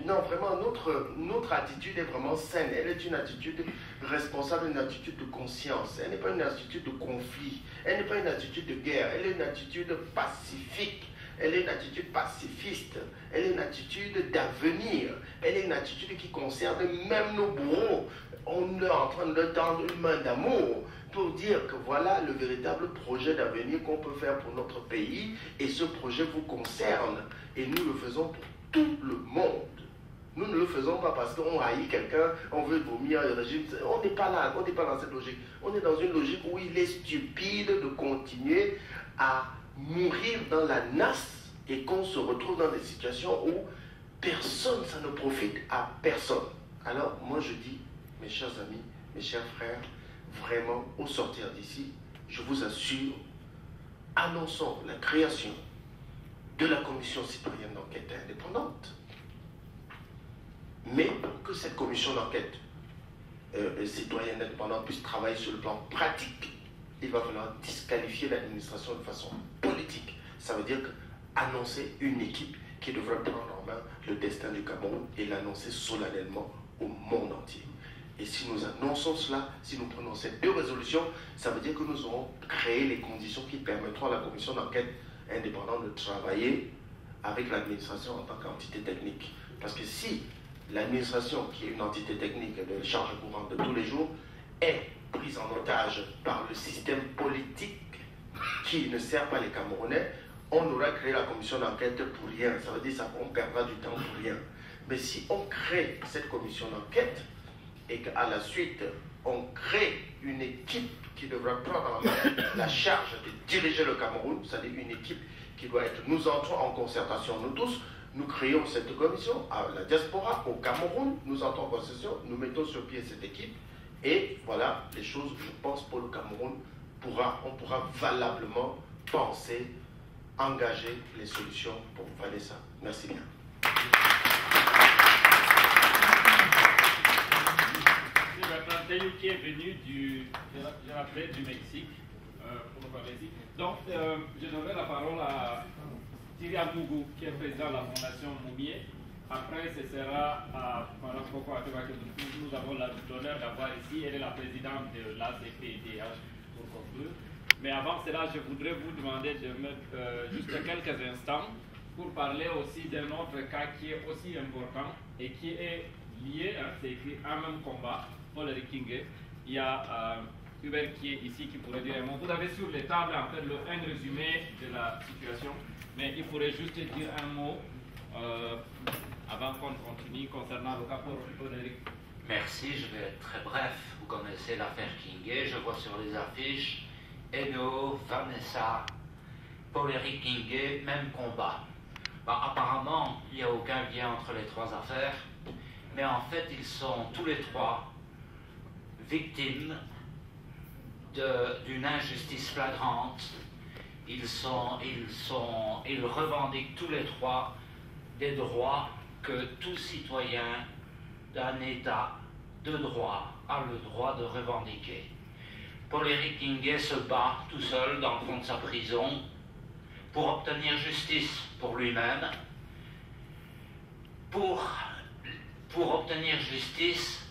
non, vraiment, notre attitude est vraiment saine. Elle est une attitude responsable, une attitude de conscience. Elle n'est pas une attitude de conflit. Elle n'est pas une attitude de guerre. Elle est une attitude pacifique. Elle est une attitude pacifiste. Elle est une attitude d'avenir. Elle est une attitude qui concerne même nos bourreaux. On est en train de leur tendre une main d'amour pour dire que voilà le véritable projet d'avenir qu'on peut faire pour notre pays. Et ce projet vous concerne. Et nous le faisons pour tout le monde. Nous ne le faisons pas parce qu'on haït quelqu'un, on veut vomir le régime. On n'est pas là, on n'est pas dans cette logique. On est dans une logique où il est stupide de continuer à mourir dans la nasse et qu'on se retrouve dans des situations où personne, ça ne profite à personne. Alors, moi je dis, mes chers amis, mes chers frères, vraiment, au sortir d'ici, je vous assure, annonçons la création de la commission citoyenne d'enquête indépendante. Mais pour que cette commission d'enquête citoyenne indépendante puisse travailler sur le plan pratique, il va falloir disqualifier l'administration de façon politique. Ça veut dire annoncer une équipe qui devrait prendre en main le destin du Cameroun et l'annoncer solennellement au monde entier. Et si nous annonçons cela, si nous prenons ces deux résolutions, ça veut dire que nous aurons créé les conditions qui permettront à la commission d'enquête indépendante de travailler avec l'administration en tant qu'entité technique. Parce que si l'administration, qui est une entité technique de charge courante de tous les jours, est prise en otage par le système politique qui ne sert pas les Camerounais, on aura créé la commission d'enquête pour rien. Ça veut dire qu'on perdra du temps pour rien. Mais si on crée cette commission d'enquête et qu'à la suite, on crée une équipe qui devra prendre en main la charge de diriger le Cameroun, c'est-à-dire une équipe qui doit être, nous entrons en concertation, nous tous, nous créons cette commission à la diaspora, au Cameroun, nous entrons en concertation, nous mettons sur pied cette équipe, et voilà les choses, je pense, pour le Cameroun, on pourra valablement penser, engager les solutions pour Vanessa. Merci bien. Qui est venu je rappelais, du Mexique, pour nous parler ici. Donc, je donnerai la parole à Thierry Abougou, qui est président de la Fondation Moumié. Après, ce sera à Mme Coco Ateba, que nous avons l'honneur d'avoir ici. Elle est la présidente de l'ACPDH, pour conclure. Mais avant cela, je voudrais vous demander de mettre juste quelques instants pour parler aussi d'un autre cas qui est aussi important et qui est lié, c'est écrit un même combat, Paul Rikingue. Il y a Hubert qui est ici qui pourrait dire un mot. Vous avez sur les tables en fait un résumé de la situation, mais il faudrait juste dire un mot avant qu'on continue concernant le cas Paul Rikingue. Merci, je vais être très bref. Vous connaissez l'affaire Kingue, je vois sur les affiches Eno, Vanessa, Paul-Éric Kingue, même combat. Apparemment, il n'y a aucun lien entre les trois affaires, mais en fait, ils sont tous les trois victimes d'une injustice flagrante. Ils revendiquent tous les trois des droits que tout citoyen d'un État de droit a le droit de revendiquer. Paul-Éric Kingue se bat tout seul dans le fond de sa prison pour obtenir justice pour lui-même, pour obtenir justice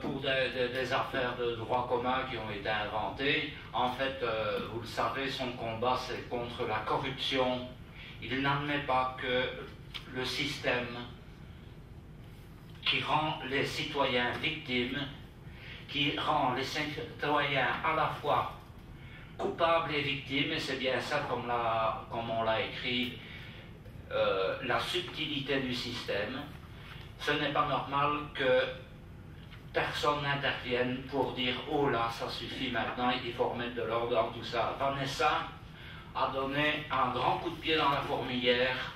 pour des affaires de droit commun qui ont été inventées. En fait, vous le savez, son combat c'est contre la corruption. Il n'admet pas que le système qui rend les citoyens victimes, qui rend les citoyens à la fois coupables et victimes, et c'est bien ça comme on l'a écrit, la subtilité du système. Ce n'est pas normal que personne n'intervienne pour dire « Oh là, ça suffit maintenant, il faut remettre de l'ordre dans tout ça ». Vanessa a donné un grand coup de pied dans la fourmilière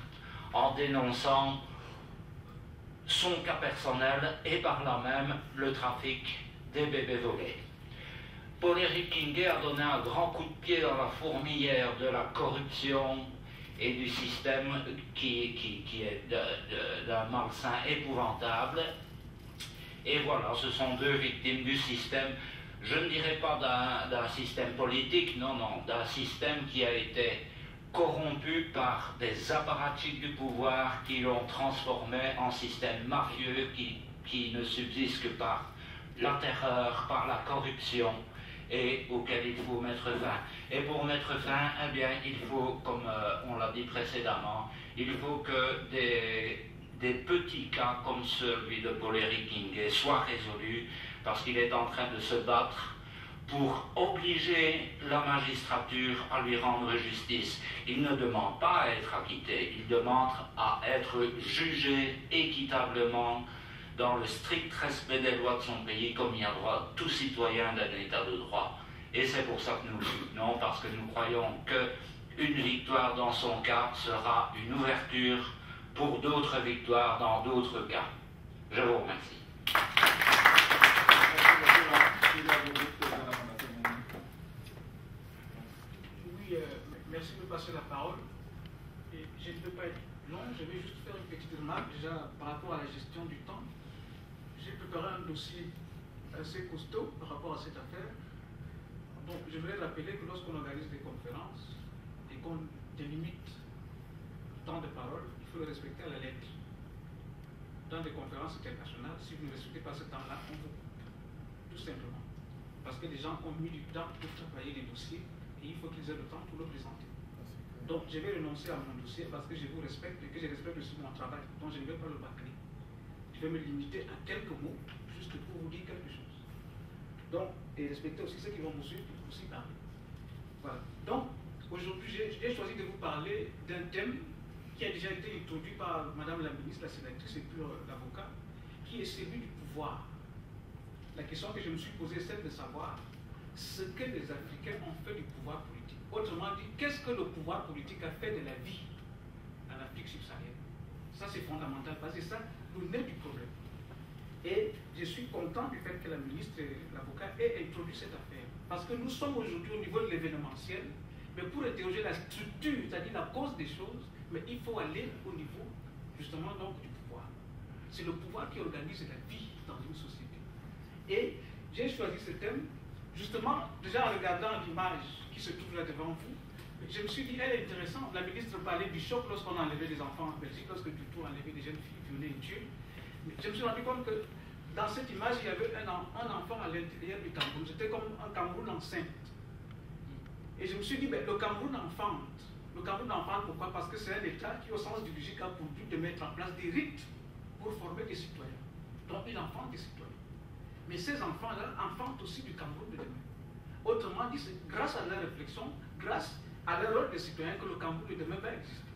en dénonçant son cas personnel et par là même le trafic des bébés volés. Paul-Éric Kingue a donné un grand coup de pied dans la fourmilière de la corruption et du système qui est d'un malsain épouvantable. Et voilà, ce sont deux victimes du système, je ne dirais pas d'un système politique, non, d'un système qui a été corrompus par des apparatchiks du pouvoir qui l'ont transformé en système mafieux qui ne subsiste que par la terreur, par la corruption, et auquel il faut mettre fin. Et pour mettre fin, eh bien, il faut, comme on l'a dit précédemment, il faut que des petits cas comme celui de Paul-Éric Guinguet soient résolus, parce qu'il est en train de se battre pour obliger la magistrature à lui rendre justice. Il ne demande pas à être acquitté, il demande à être jugé équitablement dans le strict respect des lois de son pays, comme il y a droit tout citoyen d'un état de droit. Et c'est pour ça que nous le soutenons, parce que nous croyons qu'une victoire dans son cas sera une ouverture pour d'autres victoires dans d'autres cas. Je vous remercie. Oui, merci de me passer la parole. Et je ne peux pas être long, je vais juste faire une petite remarque déjà par rapport à la gestion du temps. J'ai préparé un dossier assez costaud par rapport à cette affaire. Donc, je voudrais rappeler que lorsqu'on organise des conférences et qu'on délimite le temps de parole, il faut le respecter à la lettre. Dans des conférences internationales, si vous ne respectez pas ce temps-là, on vous coupe. Tout simplement. Parce que les gens ont mis du temps pour travailler les dossiers et il faut qu'ils aient le temps pour le présenter. Donc, je vais renoncer à mon dossier parce que je vous respecte et que je respecte aussi mon travail. Donc, je ne vais pas le bâcler. Je vais me limiter à quelques mots, juste pour vous dire quelque chose. Donc, et respecter aussi ceux qui vont me suivre pour aussi parler. Voilà. Donc, aujourd'hui, j'ai choisi de vous parler d'un thème qui a déjà été introduit par Madame la ministre, la sénatrice et puis l'avocat, qui est celui du pouvoir. La question que je me suis posée, c'est de savoir ce que les Africains ont fait du pouvoir politique. Autrement dit, qu'est-ce que le pouvoir politique a fait de la vie en Afrique subsaharienne? Ça, c'est fondamental, parce que c'est ça le nez du problème. Et je suis content du fait que la ministre et l'avocat aient introduit cette affaire. Parce que nous sommes aujourd'hui au niveau de l'événementiel, mais pour interroger la structure, c'est-à-dire la cause des choses, mais il faut aller au niveau, justement, donc, du pouvoir. C'est le pouvoir qui organise la vie dans une société. Et j'ai choisi ce thème, justement, déjà en regardant l'image qui se trouve là devant vous, je me suis dit, elle est intéressante. La ministre parlait du choc lorsqu'on a enlevé des enfants en Belgique, lorsque Dutroux a enlevé des jeunes filles violées et tuées. Je me suis rendu compte que dans cette image, il y avait un enfant à l'intérieur du Cameroun. C'était comme un Cameroun enceinte. Et je me suis dit, ben, le Cameroun enfante. Le Cameroun enfante, pourquoi? Parce que c'est un État qui, au sens du logique, a pour but de mettre en place des rites pour former des citoyens. Donc, il enfante des citoyens. Mais ces enfants-là enfantent aussi du Cameroun de demain. Autrement dit, c'est grâce à leur réflexion, grâce à leur rôle de citoyen que le Cameroun de demain va exister.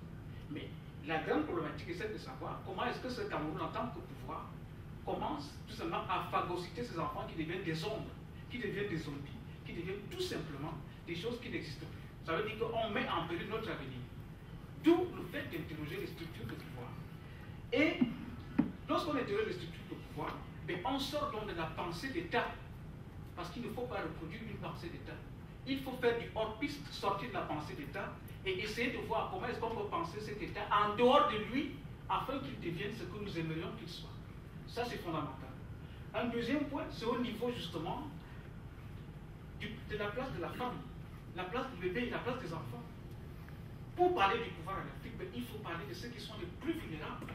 Mais la grande problématique est celle de savoir comment est-ce que ce Cameroun, en tant que pouvoir, commence tout simplement à phagocyter ces enfants qui deviennent des ombres, qui deviennent des zombies, qui deviennent tout simplement des choses qui n'existent plus. Ça veut dire qu'on met en péril notre avenir. D'où le fait d'interroger les structures de pouvoir. Et lorsqu'on interroge les structures de pouvoir, ben on sort donc de la pensée d'État. Parce qu'il ne faut pas reproduire une pensée d'État. Il faut faire du hors-piste, sortir de la pensée d'État et essayer de voir comment est-ce qu'on peut penser cet État en dehors de lui afin qu'il devienne ce que nous aimerions qu'il soit. Ça, c'est fondamental. Un deuxième point, c'est au niveau justement de la place de la femme, la place du bébé et la place des enfants. Pour parler du pouvoir en Afrique, ben, il faut parler de ceux qui sont les plus vulnérables.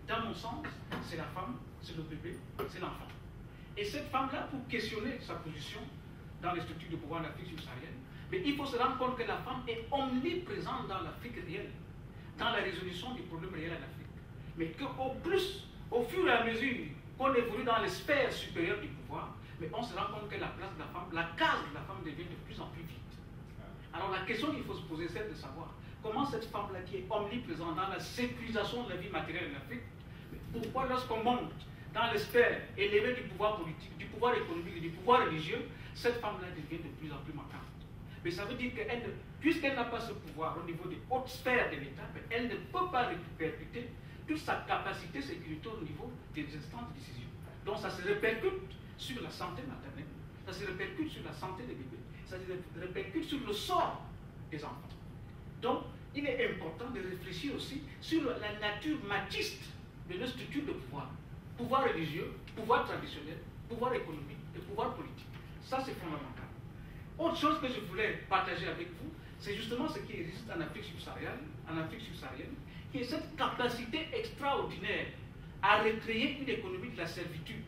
Dans mon sens, c'est la femme, c'est le bébé, c'est l'enfant. Et cette femme-là, pour questionner sa position dans les structures de pouvoir en Afrique subsaharienne, mais il faut se rendre compte que la femme est omniprésente dans l'Afrique réelle, dans la résolution des problèmes réels en Afrique. Mais qu'au plus, au fur et à mesure qu'on évolue dans les sphères supérieures du pouvoir, mais on se rend compte que la place de la femme, la case de la femme devient de plus en plus vite. Alors la question qu'il faut se poser, c'est de savoir comment cette femme-là qui est omniprésente dans la sécurisation de la vie matérielle en Afrique, pourquoi lorsqu'on monte dans les sphères élevées du pouvoir politique, du pouvoir économique et du pouvoir religieux, cette femme-là devient de plus en plus marquante. Mais ça veut dire qu'elle, puisqu'elle n'a pas ce pouvoir au niveau des hautes sphères de l'État, elle ne peut pas répercuter toute sa capacité sécuritaire au niveau des instances de décision. Donc ça se répercute sur la santé maternelle, ça se répercute sur la santé des bébés, ça se répercute sur le sort des enfants. Donc il est important de réfléchir aussi sur la nature matiste de nos structures de pouvoir. Pouvoir religieux, pouvoir traditionnel, pouvoir économique et pouvoir politique. Ça, c'est fondamental. Autre chose que je voulais partager avec vous, c'est justement ce qui existe en Afrique subsaharienne, qui est cette capacité extraordinaire à recréer une économie de la servitude,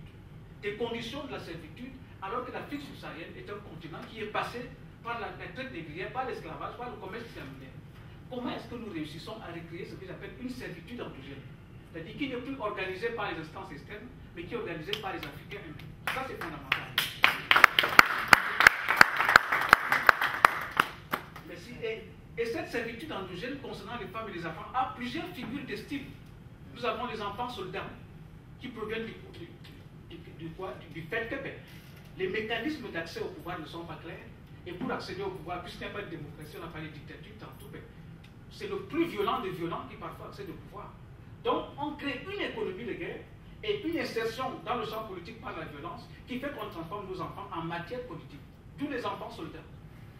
des conditions de la servitude, alors que l'Afrique subsaharienne est un continent qui est passé par la traite négrière, par l'esclavage, par le commerce criminel. Comment est-ce que nous réussissons à recréer ce que j'appelle une servitude endogène? C'est-à-dire qui n'est plus organisée par les instances externes, mais qui est organisée par les Africains eux-mêmes. Ça, c'est fondamental. Merci. Et cette servitude endogène concernant les femmes et les enfants a plusieurs figures d'estime. Nous avons les enfants soldats qui proviennent du fait que les mécanismes d'accès au pouvoir ne sont pas clairs. Et pour accéder au pouvoir, puisqu'il n'y a pas de démocratie, on a parlé de dictature tantôt, c'est le plus violent des violents qui parfois accède au pouvoir. Donc on crée une économie de guerre et une insertion dans le champ politique par la violence qui fait qu'on transforme nos enfants en matière politique. D'où les enfants soldats.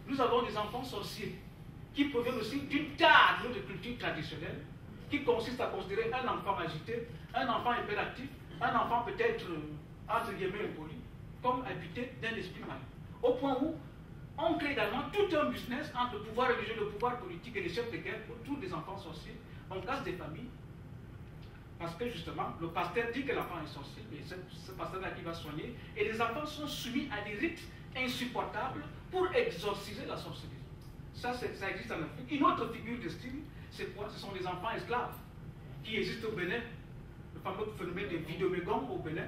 Nous avons des enfants sorciers qui proviennent aussi d'une table de culture traditionnelle qui consiste à considérer un enfant agité, un enfant hyperactif, un enfant peut-être entre guillemets impoli, comme habité d'un esprit malin. Au point où on crée également tout un business entre le pouvoir religieux, le pouvoir politique et les chefs de guerre autour des enfants sorciers. On casse des familles parce que justement, le pasteur dit que l'enfant est sorcier, mais c'est ce pasteur-là qui va soigner. Et les enfants sont soumis à des rites insupportables pour exorciser la sorcellerie. Ça existe en Afrique. Une autre figure de style, c'est quoi? Ce sont les enfants esclaves qui existent au Bénin. Le fameux phénomène des vidéomégons au Bénin,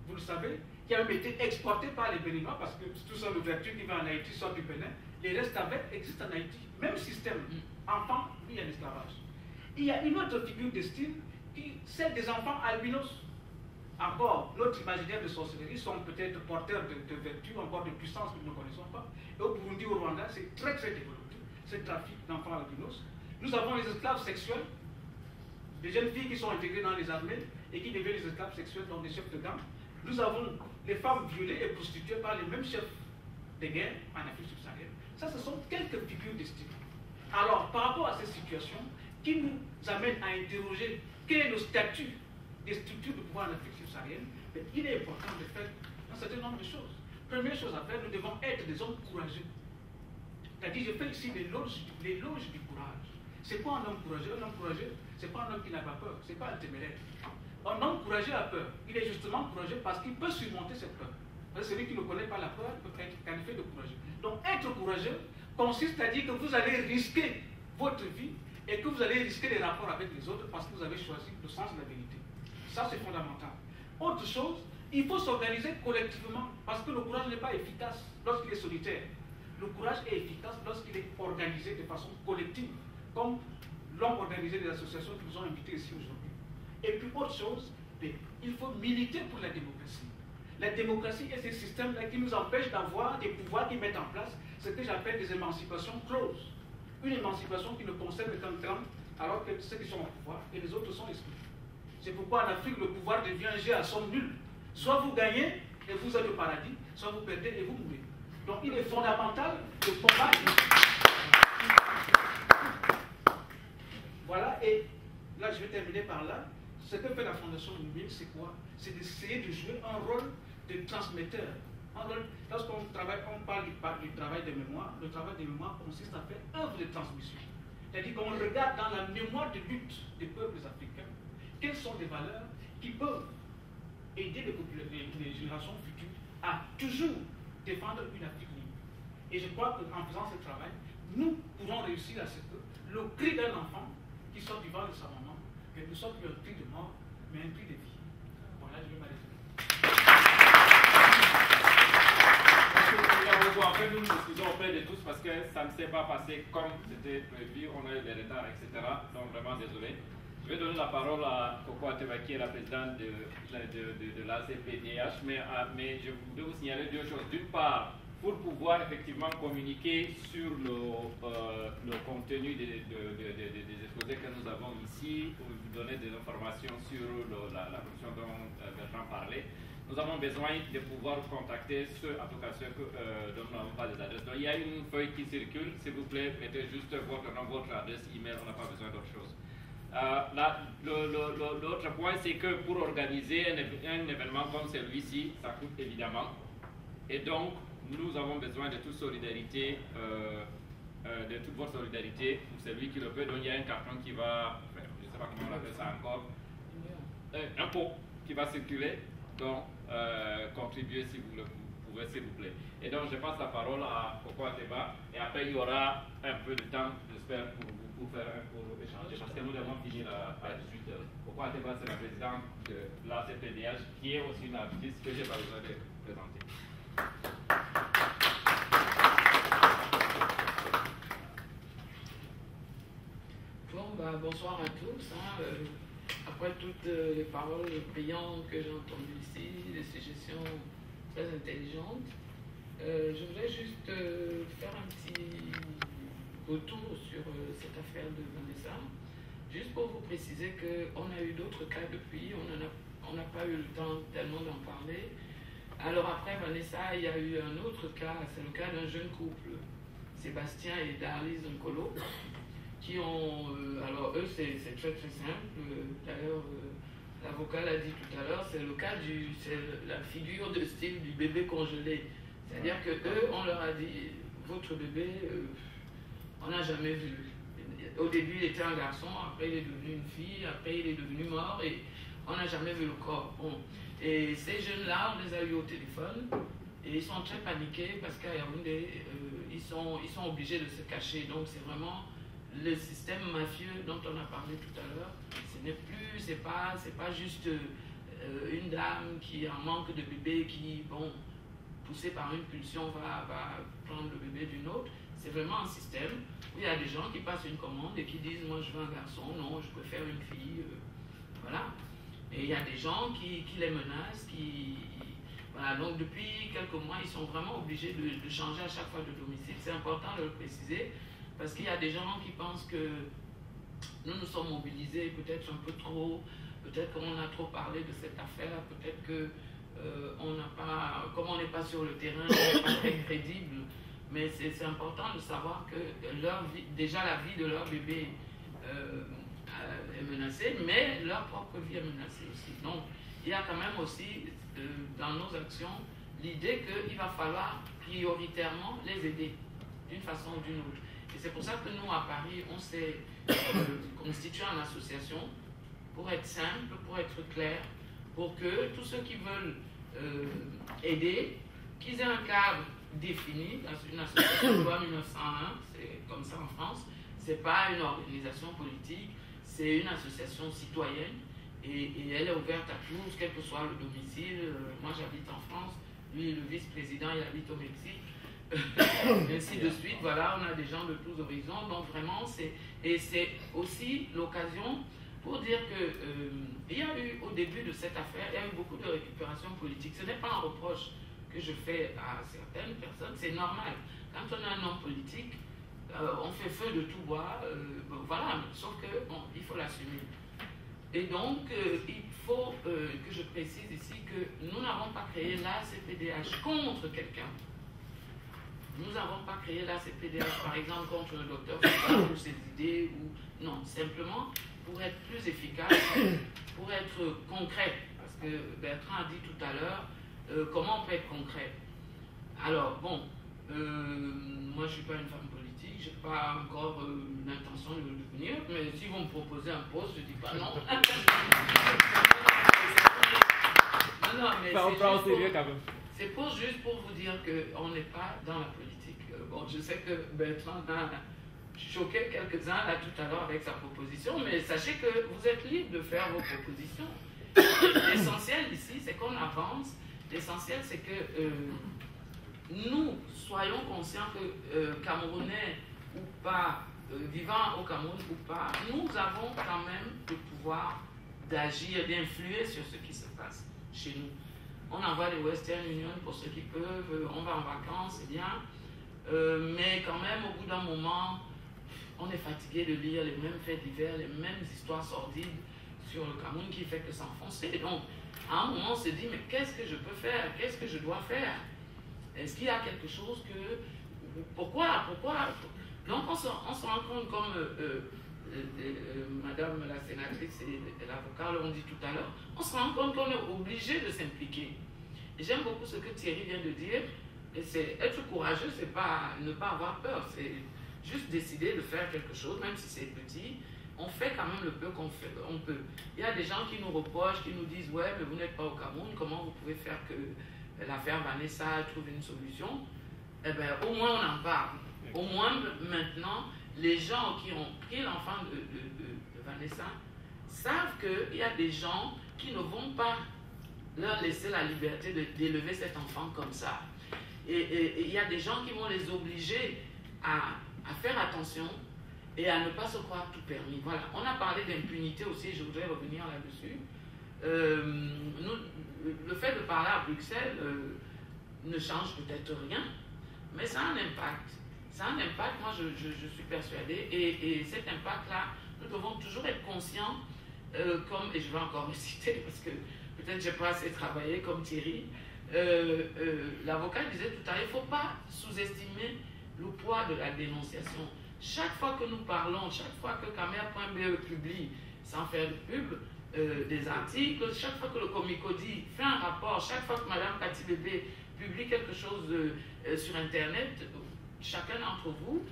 vous le savez, qui a même été exporté par les Béninois parce que tout ça, l'ouverture qui va en Haïti sort du Bénin. Les restes avec existent en Haïti. Même système, enfant mis en esclavage. Il y a une autre figure de style, celle des enfants albinos. Encore, notre imaginaire de sorcellerie sont peut-être porteurs de vertus, encore de puissance que nous ne connaissons pas. Et au Burundi, au Rwanda, c'est très très développé, ce trafic d'enfants albinos. Nous avons les esclaves sexuels, des jeunes filles qui sont intégrées dans les armées et qui deviennent les esclaves sexuels, donc des chefs de gang. Nous avons les femmes violées et prostituées par les mêmes chefs de guerre en Afrique subsaharienne. Ça, ce sont quelques figures de style. Alors, par rapport à ces situations, qui nous amènent à interroger quel est le statut des structures de pouvoir en Afrique subsaharienne, il est important de faire un certain nombre de choses. Première chose à faire, nous devons être des hommes courageux. C'est-à-dire, je fais ici l'éloge du courage. C'est quoi un homme courageux? Un homme courageux, c'est pas un homme qui n'a pas peur, c'est pas un téméraire. Un homme courageux a peur. Il est justement courageux parce qu'il peut surmonter cette peur. Parce que celui qui ne connaît pas la peur peut être qualifié de courageux. Donc, être courageux consiste à dire que vous allez risquer votre vie et que vous allez risquer les rapports avec les autres parce que vous avez choisi le sens de la vérité. Ça, c'est fondamental. Autre chose, il faut s'organiser collectivement parce que le courage n'est pas efficace lorsqu'il est solitaire. Le courage est efficace lorsqu'il est organisé de façon collective, comme l'ont organisé les associations qui nous ont invités ici aujourd'hui. Et puis autre chose, il faut militer pour la démocratie. La démocratie est ce système-là qui nous empêche d'avoir des pouvoirs qui mettent en place ce que j'appelle des émancipations closes. Une émancipation qui ne concerne qu'un clan, alors que ceux qui sont au pouvoir et les autres sont exclus. C'est pourquoi en Afrique, le pouvoir devient un jeu à somme nulle. Soit vous gagnez et vous êtes au paradis, soit vous perdez et vous mourrez. Donc il est fondamental de combattre. Voilà, et là je vais terminer par là. Ce que fait la Fondation Lumine, c'est quoi? C'est d'essayer de jouer un rôle de transmetteur. Lorsqu'on travaille, on parle du travail de mémoire, le travail de mémoire consiste à faire œuvre de transmission. C'est-à-dire qu'on regarde dans la mémoire de lutte des peuples africains, quelles sont les valeurs qui peuvent aider les générations futures à toujours défendre une Afrique libre. Et je crois qu'en faisant ce travail, nous pourrons réussir à ce que le cri d'un enfant qui sort du ventre de sa maman, que ne soit plus un cri de mort, mais un cri de vie. Voilà, je vais m'arrêter. En fait, nous nous excusons auprès de tous parce que ça ne s'est pas passé comme c'était prévu, on a eu des retards, etc. Donc vraiment désolé. Je vais donner la parole à Coco Ateba, qui est la présidente de l'ACPDH, mais je voudrais vous signaler deux choses. D'une part, pour pouvoir effectivement communiquer sur le contenu des exposés que nous avons ici, pour vous donner des informations sur la fonction dont Bertrand parlait, nous avons besoin de pouvoir contacter ceux, en tout cas ceux dont nous n'avons pas les adresses. Donc il y a une feuille qui circule, s'il vous plaît, mettez juste votre nom, votre adresse email, on n'a pas besoin d'autre chose. L'autre point, c'est que pour organiser un événement comme celui-ci, ça coûte évidemment. Et donc, nous avons besoin de toute solidarité de toute votre solidarité pour celui qui le peut. Donc il y a un carton qui va, enfin, je ne sais pas comment on appelle ça encore, un pot qui va circuler. Donc contribuez si vous le pouvez, s'il vous plaît. Et donc je passe la parole à Coco Ateba et après il y aura un peu de temps, j'espère, pour échanger parce que nous devons finir à 18h. Coco Ateba, c'est la présidente de la CPDH qui est aussi une artiste que je n'ai pas besoin de présenter. Bon, bonsoir à tous. Après toutes les paroles brillantes que j'ai entendues ici, des suggestions très intelligentes, je voudrais juste faire un petit retour sur cette affaire de Vanessa, juste pour vous préciser qu'on a eu d'autres cas depuis, on n'a pas eu le temps tellement d'en parler. Alors après Vanessa, il y a eu un autre cas, c'est le cas d'un jeune couple, Sébastien et Darlise Nkolo, qui ont, alors eux c'est très très simple, d'ailleurs l'avocat l'a dit tout à l'heure, c'est le cas c'est la figure de style du bébé congelé, c'est-à-dire que eux on leur a dit, votre bébé, on n'a jamais vu, au début il était un garçon, après il est devenu une fille, après il est devenu mort et on n'a jamais vu le corps. Bon. Et ces jeunes-là, on les a eu au téléphone et ils sont très paniqués parce qu'à Yaoundé, ils sont obligés de se cacher, donc c'est vraiment le système mafieux dont on a parlé tout à l'heure. Ce n'est plus, c'est pas juste une dame qui en manque de bébé, qui, bon, poussée par une pulsion, va prendre le bébé d'une autre. C'est vraiment un système où il y a des gens qui passent une commande et qui disent, moi je veux un garçon, non, je préfère une fille, voilà. Et il y a des gens qui les menacent, voilà. Donc depuis quelques mois, ils sont vraiment obligés de changer à chaque fois de domicile. C'est important de le préciser. Parce qu'il y a des gens qui pensent que nous sommes mobilisés peut-être un peu trop, peut-être qu'on a trop parlé de cette affaire, peut-être que on n'a pas, comme on n'est pas sur le terrain, on n'est pas très crédible. Mais c'est important de savoir que leur vie, déjà la vie de leur bébé est menacée, mais leur propre vie est menacée aussi. Donc il y a quand même aussi dans nos actions l'idée qu'il va falloir prioritairement les aider d'une façon ou d'une autre. Et c'est pour ça que nous, à Paris, on s'est constitué en association pour être simple, pour être clair, pour que tous ceux qui veulent aider, qu'ils aient un cadre défini. Une association de loi 1901, c'est comme ça en France, c'est pas une organisation politique, c'est une association citoyenne et elle est ouverte à tous, quel que soit le domicile. Moi, j'habite en France, lui, le vice-président, il habite au Mexique. Ainsi de suite, voilà, on a des gens de tous horizons, donc vraiment, c'est aussi l'occasion pour dire que il y a eu, au début de cette affaire, il y a eu beaucoup de récupération politique. Ce n'est pas un reproche que je fais à certaines personnes, c'est normal. Quand on a un homme politique, on fait feu de tout bois, voilà, sauf que, bon, il faut l'assumer. Et donc, il faut que je précise ici que nous n'avons pas créé la CPDH contre quelqu'un. Nous n'avons pas créé la CPDH, par exemple, contre le docteur Foucault ou ses idées, ou non, simplement pour être plus efficace, pour être concret. Parce que Bertrand a dit tout à l'heure, comment on peut être concret. Alors, bon, moi je ne suis pas une femme politique, je n'ai pas encore l'intention de le devenir, mais si vous me proposez un poste, je ne dis pas non. Non, mais c'est pour juste pour vous dire qu'on n'est pas dans la politique. Bon, je sais que Bertrand a choqué quelques-uns là tout à l'heure avec sa proposition, mais sachez que vous êtes libre de faire vos propositions. L'essentiel ici, c'est qu'on avance. L'essentiel, c'est que nous soyons conscients que Camerounais ou pas, vivant au Cameroun ou pas, nous avons quand même le pouvoir d'agir, d'influer sur ce qui se passe chez nous. On envoie les Western Union pour ceux qui peuvent, on va en vacances, c'est bien. Mais quand même, au bout d'un moment, on est fatigué de lire les mêmes faits divers, les mêmes histoires sordides sur le Cameroun qui fait que s'enfoncer. Donc, à un moment, on se dit, mais qu'est-ce que je peux faire? Qu'est-ce que je dois faire? Est-ce qu'il y a quelque chose que... Pourquoi? Donc, on se rend compte, comme Madame la sénatrice et l'avocat l'ont dit tout à l'heure, on se rend compte qu'on est obligé de s'impliquer. Et j'aime beaucoup ce que Thierry vient de dire, et c'est être courageux, c'est pas ne pas avoir peur, juste décider de faire quelque chose, même si c'est petit, on fait quand même le peu qu'on peut. Il y a des gens qui nous reprochent, qui nous disent « Ouais, mais vous n'êtes pas au Cameroun, comment vous pouvez faire que l'affaire Vanessa trouve une solution ?» Eh bien, au moins on en parle. Au moins maintenant, les gens qui ont pris l'enfant de Vanessa savent qu'il y a des gens qui ne vont pas leur laisser la liberté d'élever cet enfant comme ça. Et il y a des gens qui vont les obliger à faire attention et à ne pas se croire tout permis. Voilà. On a parlé d'impunité aussi, je voudrais revenir là-dessus. Le fait de parler à Bruxelles ne change peut-être rien, mais ça a un impact. Ça a un impact, moi je suis persuadée, et cet impact-là, nous devons toujours être conscients, et je vais encore le citer parce que peut-être je n'ai pas assez travaillé comme Thierry, l'avocat disait tout à l'heure, il ne faut pas sous-estimer le poids de la dénonciation. Chaque fois que nous parlons, chaque fois que Camer.be publie, sans faire de pub, des articles, chaque fois que le Comicodi fait un rapport, chaque fois que Mme Cathy Bébé publie quelque chose sur Internet, chacun d'entre vous,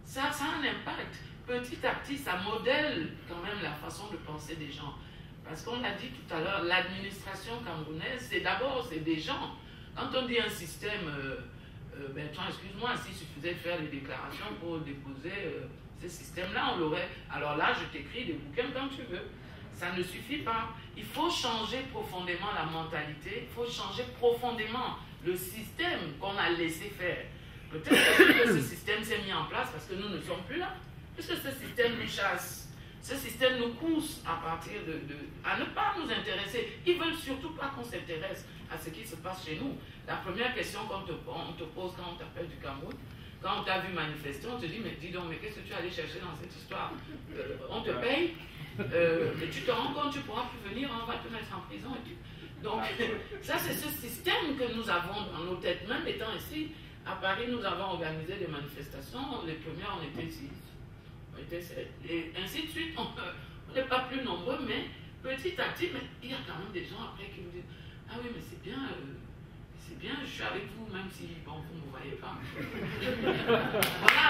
ça a un impact. Petit à petit, ça modèle quand même la façon de penser des gens. Parce qu'on l'a dit tout à l'heure, l'administration camerounaise, c'est des gens. Quand on dit un système, Bertrand, excuse-moi, s'il suffisait de faire des déclarations pour déposer ce système-là, on l'aurait. Alors là, je t'écris des bouquins quand tu veux. Ça ne suffit pas. Il faut changer profondément la mentalité, il faut changer profondément le système qu'on a laissé faire. Peut-être que ce système s'est mis en place parce que nous ne sommes plus là. Puisque ce système nous chasse. Ce système nous pousse à ne pas nous intéresser. Ils ne veulent surtout pas qu'on s'intéresse à ce qui se passe chez nous. La première question qu'on te pose quand on t'appelle du Cameroun, quand on t'a vu manifester, on te dit, mais dis donc, mais qu'est-ce que tu es allé chercher dans cette histoire? On te paye, mais tu te rends compte, tu ne pourras plus venir, on va te mettre en prison. Donc, ça c'est ce système que nous avons dans nos têtes. Même étant ici, à Paris, nous avons organisé des manifestations. Les premières, on était 6. Et ainsi de suite, on n'est pas plus nombreux, mais petit à petit, mais il y a quand même des gens après qui nous disent « Ah oui, mais c'est bien, je suis avec vous, même si, bon, vous ne me voyez pas. » Voilà,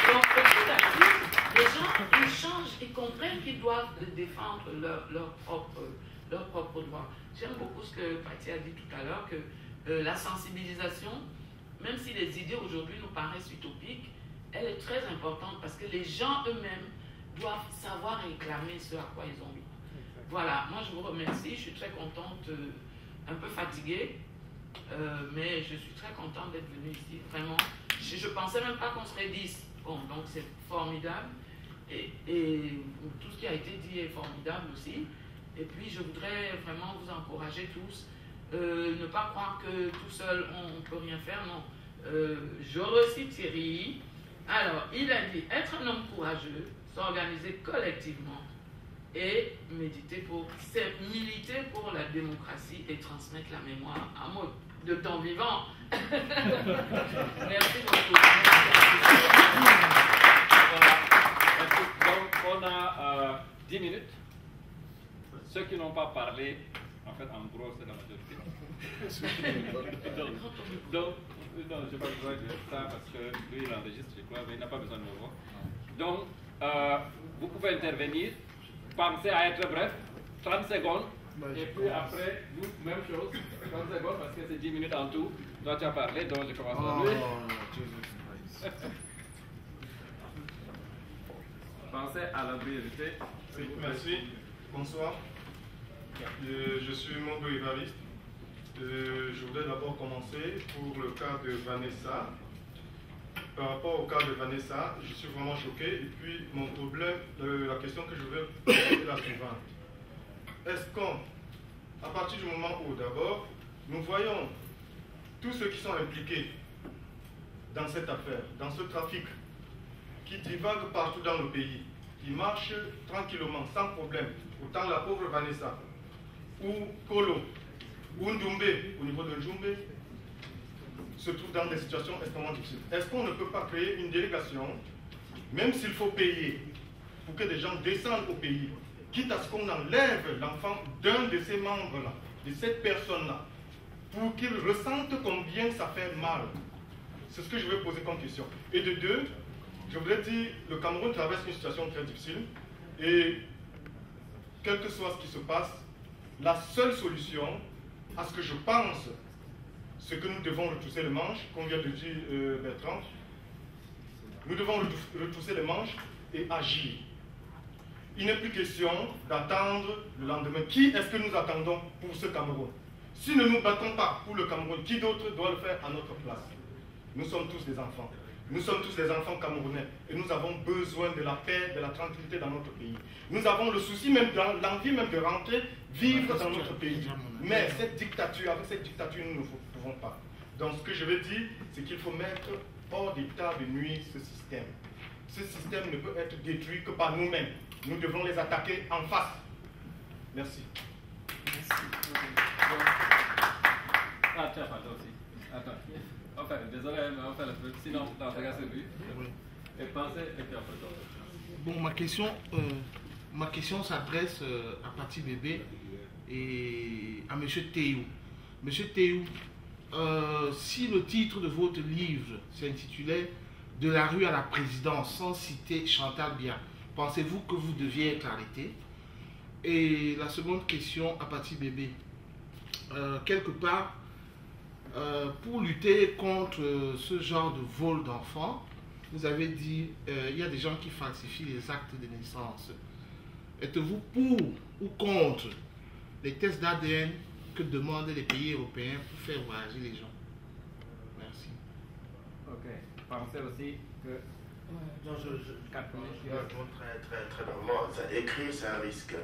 donc petit à petit, les gens, ils changent, ils comprennent qu'ils doivent défendre leur propre droit. J'aime beaucoup ce que Paty a dit tout à l'heure, que la sensibilisation, même si les idées aujourd'hui nous paraissent utopiques, elle est très importante parce que les gens eux-mêmes doivent savoir réclamer ce à quoi ils ont droit. Voilà, moi je vous remercie, je suis très contente, un peu fatiguée, mais je suis très contente d'être venue ici, vraiment. Je ne pensais même pas qu'on serait 10, bon, donc c'est formidable, et tout ce qui a été dit est formidable aussi. Et puis je voudrais vraiment vous encourager tous, ne pas croire que tout seul on ne peut rien faire, non. Je recite Thierry. Alors, il a dit être un homme courageux, s'organiser collectivement et militer pour la démocratie et transmettre la mémoire à mode de temps vivant. Merci beaucoup. Voilà. Donc, on a 10 minutes. Ceux qui n'ont pas parlé, en fait, en gros, c'est la majorité. Donc, non, je n'ai pas besoin de ça parce que lui, il enregistre, je crois, mais il n'a pas besoin de me voir. Donc, vous pouvez intervenir, pensez à être bref, 30 secondes, et puis après, vous, même chose, 30 secondes parce que c'est 10 minutes en tout. Toi, tu as parlé, donc je commence par lui. Pensez à la priorité. Merci, bonsoir. Je suis Mondo Évariste. Je voudrais d'abord commencer pour le cas de Vanessa. Par rapport au cas de Vanessa, je suis vraiment choqué. Et puis, mon problème, la question que je voudrais poser est la suivante. Est-ce qu'à partir du moment où, d'abord, nous voyons tous ceux qui sont impliqués dans cette affaire, dans ce trafic, qui divague partout dans le pays, qui marche tranquillement, sans problème, autant la pauvre Vanessa, ou Kolo, ou Ndumbe, au niveau de Ndumbe, se trouve dans des situations extrêmement difficiles. Est-ce qu'on ne peut pas créer une délégation, même s'il faut payer, pour que des gens descendent au pays, quitte à ce qu'on enlève l'enfant d'un de ces membres-là, de cette personne-là, pour qu'ils ressentent combien ça fait mal. C'est ce que je vais poser comme question. Et de deux, je voulais dire, le Cameroun traverse une situation très difficile et quel que soit ce qui se passe, la seule solution, à ce que je pense, c'est que nous devons retrousser les manches, comme vient de dire Bertrand. Nous devons retrousser les manches et agir. Il n'est plus question d'attendre le lendemain. Qui est-ce que nous attendons pour ce Cameroun? Si nous ne nous battons pas pour le Cameroun, qui d'autre doit le faire à notre place? Nous sommes tous des enfants. Nous sommes tous des enfants camerounais et nous avons besoin de la paix, de la tranquillité dans notre pays. Nous avons le souci, même l'envie même de rentrer, vivre dans notre pays. Mais cette dictature, avec cette dictature, nous ne pouvons pas. Donc ce que je veux dire, c'est qu'il faut mettre hors d'état de nuire ce système. Ce système ne peut être détruit que par nous-mêmes. Nous devons les attaquer en face. Merci. Merci. Ah, tiens, attends aussi. Attends. Enfin, désolé, mais on fait le truc. Sinon, dans ce cas, c'est lui. Et pensez, et puis après, bon, ma question s'adresse à Pati Bébé et à M. Théou. M. Théou, si le titre de votre livre s'intitulait « De la rue à la présidence » sans citer Chantal Biya, pensez-vous que vous deviez être arrêté? Et la seconde question à Pati Bébé, quelque part, pour lutter contre ce genre de vol d'enfants, vous avez dit il y a des gens qui falsifient les actes de naissance. Êtes-vous pour ou contre les tests d'ADN que demandent les pays européens pour faire voyager les gens? Merci. Ok. Pensez aussi que... Non, je réponds très brièvement. Écrire, c'est un risque.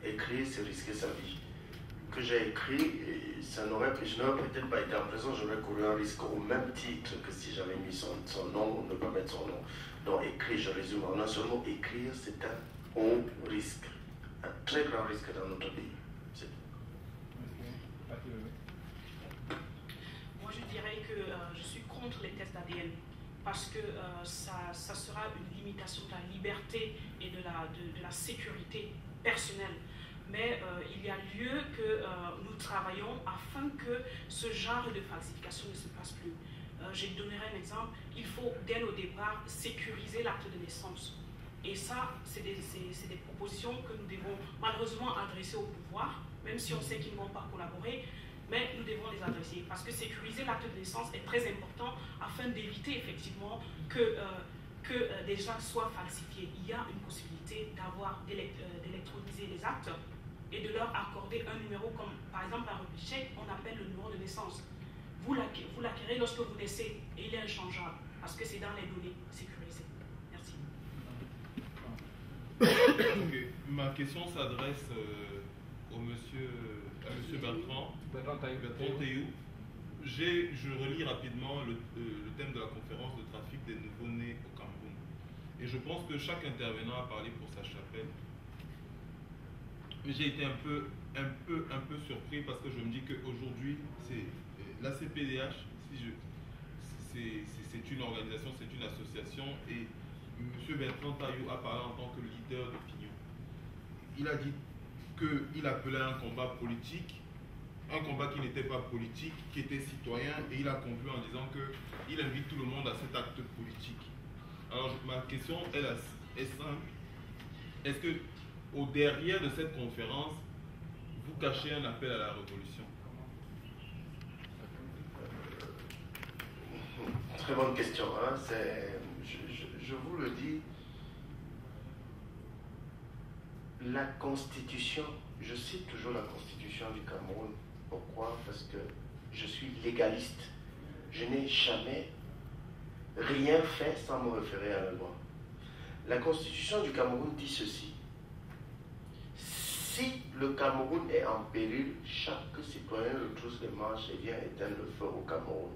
Écrire, c'est risquer sa vie. Que j'ai écrit, je n'aurais peut-être pas été en prison, j'aurais couru un risque au même titre que si j'avais mis son nom ou ne pas mettre son nom. Donc écrire, je résume en un seul mot, écrire, c'est un haut risque, un très grand risque dans notre pays. Moi je dirais que je suis contre les tests ADN parce que ça sera une limitation de la liberté et de la sécurité personnelle. Mais il y a lieu que nous travaillons afin que ce genre de falsification ne se passe plus. Je donnerai un exemple. Il faut, dès le départ, sécuriser l'acte de naissance. Et ça, c'est des propositions que nous devons malheureusement adresser au pouvoir, même si on sait qu'ils ne vont pas collaborer, mais nous devons les adresser. Parce que sécuriser l'acte de naissance est très important afin d'éviter effectivement que des gens soient falsifiés. Il y a une possibilité d'électroniser les actes et de leur accorder un numéro comme, par exemple, un repiché, on appelle le numéro de naissance. Vous l'acquérez lorsque vous naissez et il est inchangeable parce que c'est dans les données sécurisées. Merci. Okay. Ma question s'adresse à monsieur Bertrand Théou. Je relis rapidement le thème de la conférence de trafic des nouveau-nés au Cameroun. Et je pense que chaque intervenant a parlé pour sa chapelle. Mais j'ai été un peu surpris parce que je me dis qu'aujourd'hui, la CPDH, c'est une organisation, c'est une association et M. Bertrand Théou a parlé en tant que leader d'opinion. Il a dit qu'il appelait un combat politique, un combat qui n'était pas politique, qui était citoyen, et il a conclu en disant qu'il invite tout le monde à cet acte politique. Alors ma question est simple. Est-ce que au derrière de cette conférence, vous cachez un appel à la révolution? Très bonne question. Hein? Je vous le dis, la Constitution, je cite toujours la Constitution du Cameroun. Pourquoi? Parce que je suis légaliste. Je n'ai jamais rien fait sans me référer à la loi. La Constitution du Cameroun dit ceci. Si le Cameroun est en péril, chaque citoyen retrousse les manches et vient éteindre le feu au Cameroun.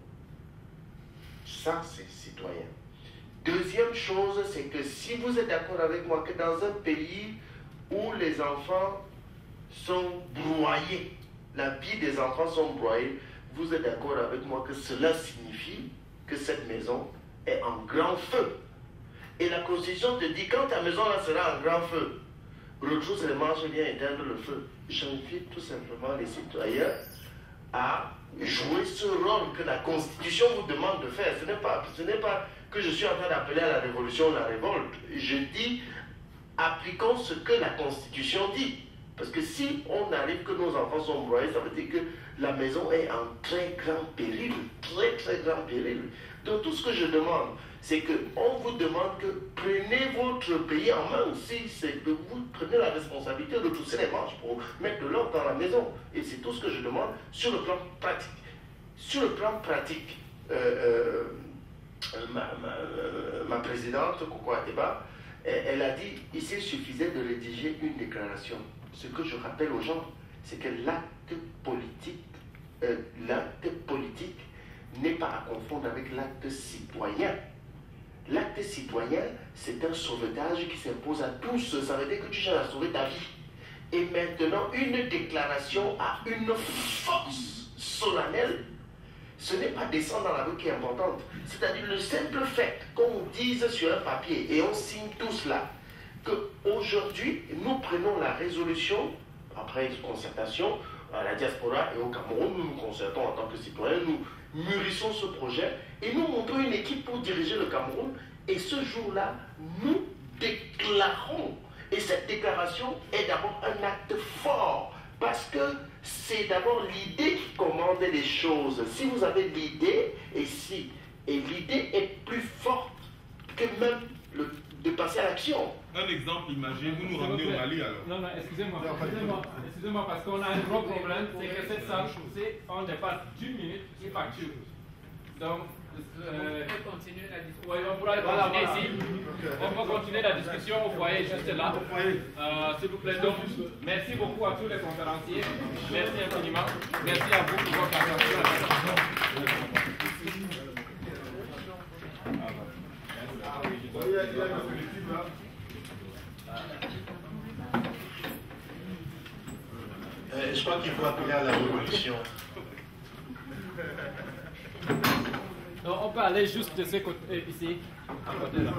Ça, c'est citoyen. Deuxième chose, c'est que si vous êtes d'accord avec moi que dans un pays où les enfants sont broyés, la vie des enfants sont broyés, vous êtes d'accord avec moi que cela signifie que cette maison est en grand feu. Et la Constitution te dit, quand ta maison là sera en grand feu, retrousse les manches et viens éteindre le feu. J'invite tout simplement les citoyens à jouer ce rôle que la Constitution vous demande de faire. Ce n'est pas que je suis en train d'appeler à la révolution, la révolte. Je dis, appliquons ce que la Constitution dit. Parce que si on arrive que nos enfants sont broyés, ça veut dire que la maison est en très grand péril, très très grand péril. Donc tout ce que je demande, c'est qu'on vous demande que prenez votre pays en main aussi, c'est que vous prenez la responsabilité de trousser les manches pour mettre de l'ordre dans la maison. Et c'est tout ce que je demande sur le plan pratique. Sur le plan pratique, ma présidente, Koko Ateba, elle a dit ici il suffisait de rédiger une déclaration. Ce que je rappelle aux gens, c'est que l'acte politique n'est pas à confondre avec l'acte citoyen. L'acte citoyen, c'est un sauvetage qui s'impose à tous. Ça veut dire que tu cherches à sauver ta vie. Et maintenant, une déclaration a une force solennelle. Ce n'est pas descendre dans la rue qui est importante. C'est-à-dire le simple fait qu'on dise sur un papier, et on signe tous là, qu'aujourd'hui, nous prenons la résolution, après concertation, à la diaspora et au Cameroun, nous nous concertons en tant que citoyens, nous mûrissons ce projet et nous montrons une équipe pour diriger le Cameroun. Et ce jour-là, nous déclarons. Et cette déclaration est d'abord un acte fort, parce que c'est d'abord l'idée qui commande les choses. Si vous avez l'idée, et l'idée est plus forte que même de passer à l'action. Un exemple imagé, vous nous ramenez au Mali alors. Non, excusez-moi, parce qu'on a un gros problème, c'est que cette salle, on dépasse d'une minute une facture. Donc, on peut continuer la discussion. Oui, on pourra continuer ici. On peut continuer la discussion au foyer juste là. S'il vous plaît, donc, merci beaucoup à tous les conférenciers. Merci infiniment. Merci à vous pour votre attention. Je crois qu'il faut appeler à la révolution. Donc, on peut aller juste de ce côté, ici, à côté là.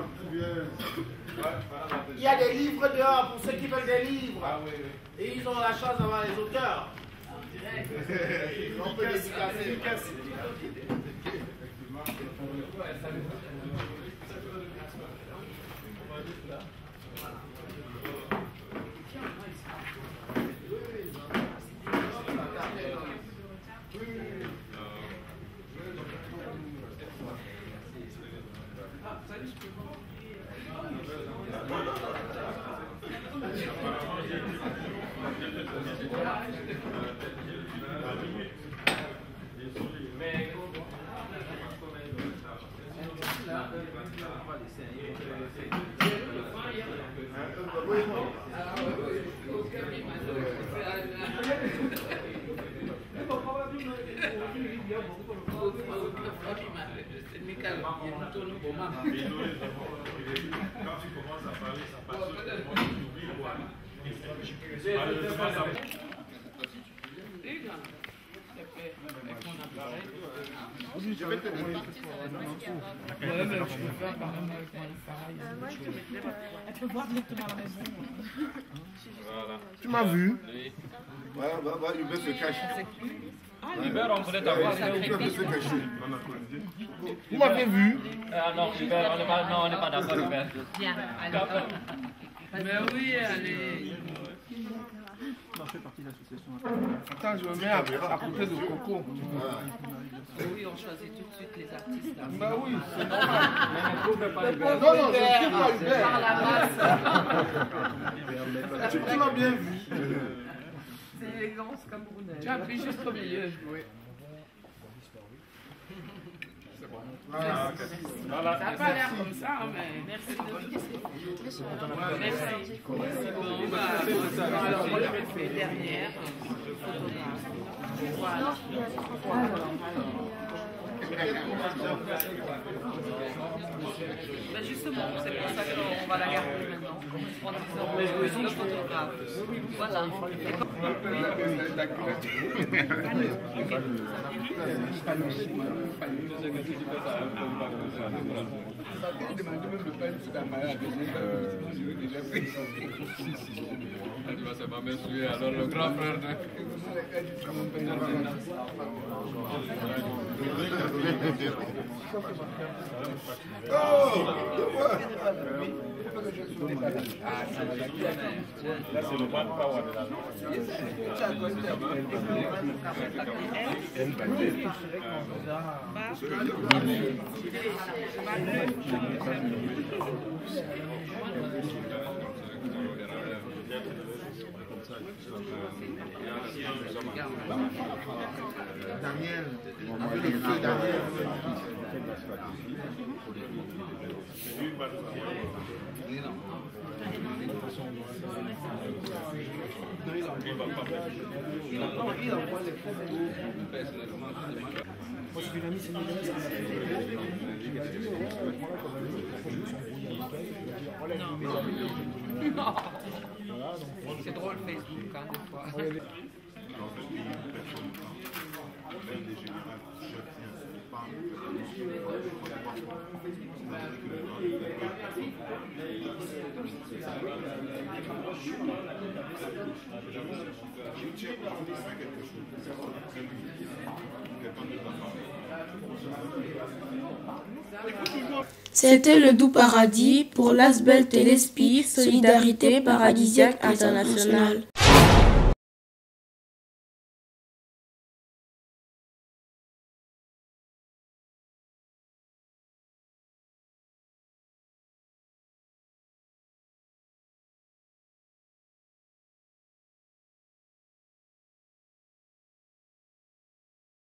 Il y a des livres dehors pour ceux qui veulent des livres. Ah, oui, oui. Et ils ont la chance d'avoir les auteurs. On peut les efficaces. Quand tu commences à parler, ça passe sur le monde, tu oublies quoi. Je vais te demander. Tu m'as vu? Il veut se cacher. Hubert, on voulait t'avoir. Vous m'avez vu? Non, Hubert, on n'est pas d'accord, Hubert. Bien, alors. Mais oui, allez. On fait partie de l'association. Attends, je me mets à côté de Coco. Oui, on choisit tout de suite les artistes. Là. Bah oui, c'est Non, non, je ne trouve pas Hubert. Par la masse. Tu l'as bien vu. C'est l'élégance camerounaise. Tu as pris juste au milieu. Oui. Voilà. Ça n'a pas l'air comme ça, mais merci de merci. Alors, moi, je fais dernière. Voilà. Ben justement, c'est pour ça qu'on va la garder maintenant. En disant, je photographe. Voilà. Ça va m'instruire, alors le grand frère de... Là, c'est le one power de la Daniel, avec les feux Daniel. C'est drôle Facebook, hein, des fois. C'était le Doux Paradis pour l'Asbel Téléspi, Solidarité Paradisiaque Internationale.